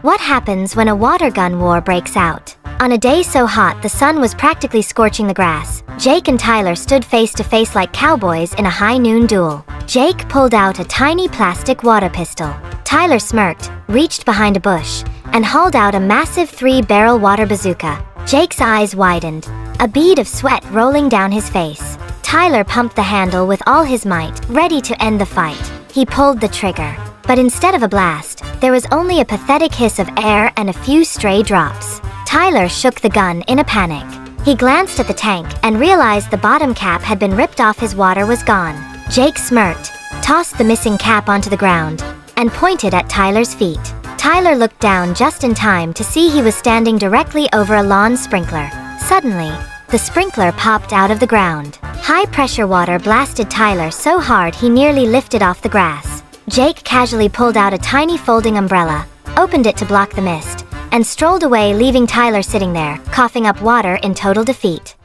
What happens when a water gun war breaks out? On a day so hot the sun was practically scorching the grass, Jake and Tyler stood face to face like cowboys in a high noon duel. Jake pulled out a tiny plastic water pistol. Tyler smirked, reached behind a bush, and hauled out a massive 3-barrel water bazooka. Jake's eyes widened, a bead of sweat rolling down his face. Tyler pumped the handle with all his might, ready to end the fight. He pulled the trigger. But instead of a blast, there was only a pathetic hiss of air and a few stray drops. Tyler shook the gun in a panic. He glanced at the tank and realized the bottom cap had been ripped off. His water was gone. Jake smirked, tossed the missing cap onto the ground, and pointed at Tyler's feet. Tyler looked down just in time to see he was standing directly over a lawn sprinkler. Suddenly, the sprinkler popped out of the ground. High-pressure water blasted Tyler so hard he nearly lifted off the grass. Jake casually pulled out a tiny folding umbrella, opened it to block the mist, and strolled away, leaving Tyler sitting there, coughing up water in total defeat.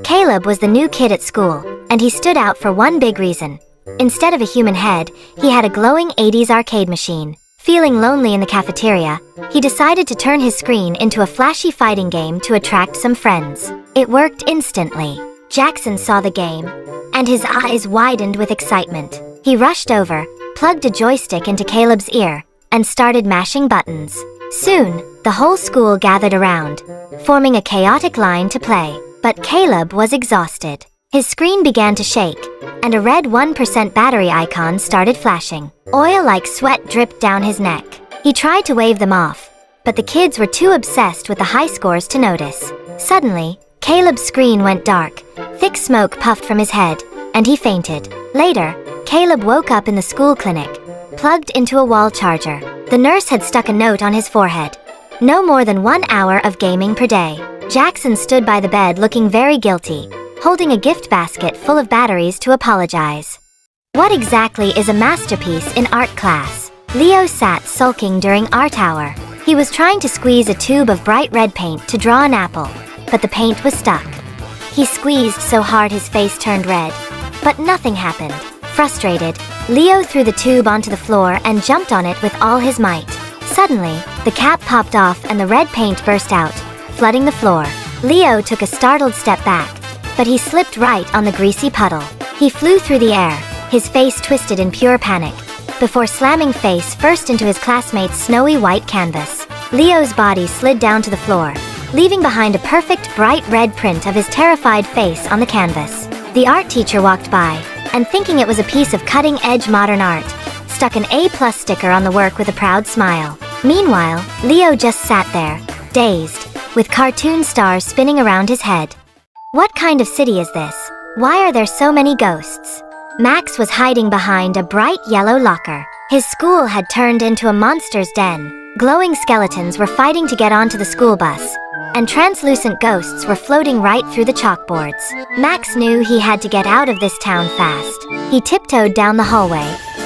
Caleb was the new kid at school, and he stood out for one big reason. Instead of a human head, he had a glowing 80s arcade machine. Feeling lonely in the cafeteria, he decided to turn his screen into a flashy fighting game to attract some friends. It worked instantly. Jackson saw the game, and his eyes widened with excitement. He rushed over, plugged a joystick into Caleb's ear, and started mashing buttons. Soon, the whole school gathered around, forming a chaotic line to play. But Caleb was exhausted. His screen began to shake, and a red 1% battery icon started flashing. Oil like sweat dripped down his neck. He tried to wave them off, but the kids were too obsessed with the high scores to notice. Suddenly, Caleb's screen went dark, thick smoke puffed from his head, and he fainted. Later, Caleb woke up in the school clinic, plugged into a wall charger. The nurse had stuck a note on his forehead. No more than 1 hour of gaming per day. Jackson stood by the bed looking very guilty, holding a gift basket full of batteries to apologize. What exactly is a masterpiece in art class? Leo sat sulking during art hour. He was trying to squeeze a tube of bright red paint to draw an apple, but the paint was stuck. He squeezed so hard his face turned red, but nothing happened. Frustrated, Leo threw the tube onto the floor and jumped on it with all his might. Suddenly, the cap popped off and the red paint burst out, flooding the floor. Leo took a startled step back, but he slipped right on the greasy puddle. He flew through the air, his face twisted in pure panic, before slamming face first into his classmate's snowy white canvas. Leo's body slid down to the floor, leaving behind a perfect bright red print of his terrified face on the canvas. The art teacher walked by, and thinking it was a piece of cutting-edge modern art, stuck an A+ sticker on the work with a proud smile. Meanwhile, Leo just sat there, dazed, with cartoon stars spinning around his head. What kind of city is this? Why are there so many ghosts? Max was hiding behind a bright yellow locker. His school had turned into a monster's den. Glowing skeletons were fighting to get onto the school bus, and translucent ghosts were floating right through the chalkboards. Max knew he had to get out of this town fast. He tiptoed down the hallway,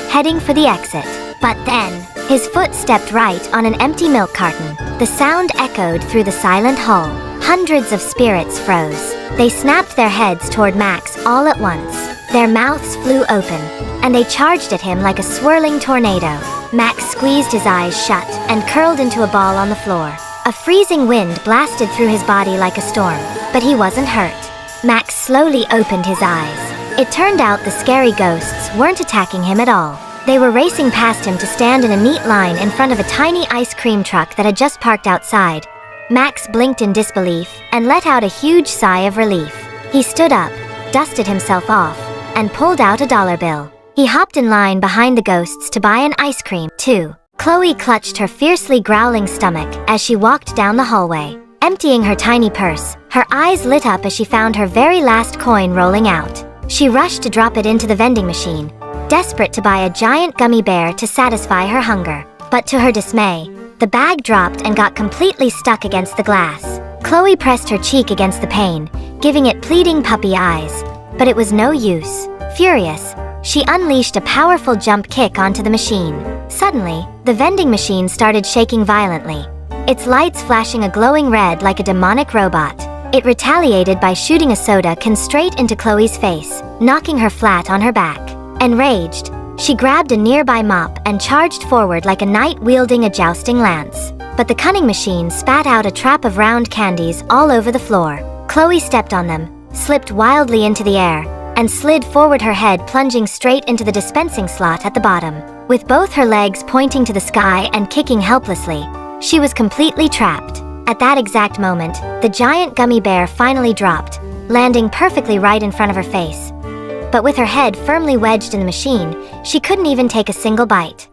heading for the exit. But then, his foot stepped right on an empty milk carton. The sound echoed through the silent hall. Hundreds of spirits froze. They snapped their heads toward Max all at once. Their mouths flew open, and they charged at him like a swirling tornado. Max squeezed his eyes shut and curled into a ball on the floor. A freezing wind blasted through his body like a storm, but he wasn't hurt. Max slowly opened his eyes. It turned out the scary ghosts weren't attacking him at all. They were racing past him to stand in a neat line in front of a tiny ice cream truck that had just parked outside. Max blinked in disbelief and let out a huge sigh of relief. He stood up, dusted himself off, and pulled out a $1 bill. He hopped in line behind the ghosts to buy an ice cream, too. Chloe clutched her fiercely growling stomach as she walked down the hallway. Emptying her tiny purse, her eyes lit up as she found her very last coin rolling out. She rushed to drop it into the vending machine, desperate to buy a giant gummy bear to satisfy her hunger. But to her dismay, the bag dropped and got completely stuck against the glass. Chloe pressed her cheek against the pane, giving it pleading puppy eyes. But it was no use. Furious, she unleashed a powerful jump kick onto the machine. Suddenly, the vending machine started shaking violently, its lights flashing a glowing red like a demonic robot. It retaliated by shooting a soda can straight into Chloe's face, knocking her flat on her back. Enraged, she grabbed a nearby mop and charged forward like a knight wielding a jousting lance. but the cunning machine spat out a trap of round candies all over the floor. Chloe stepped on them, slipped wildly into the air, and slid forward, her head plunging straight into the dispensing slot at the bottom. With both her legs pointing to the sky and kicking helplessly, she was completely trapped. At that exact moment, the giant gummy bear finally dropped, landing perfectly right in front of her face. But with her head firmly wedged in the machine, she couldn't even take a single bite.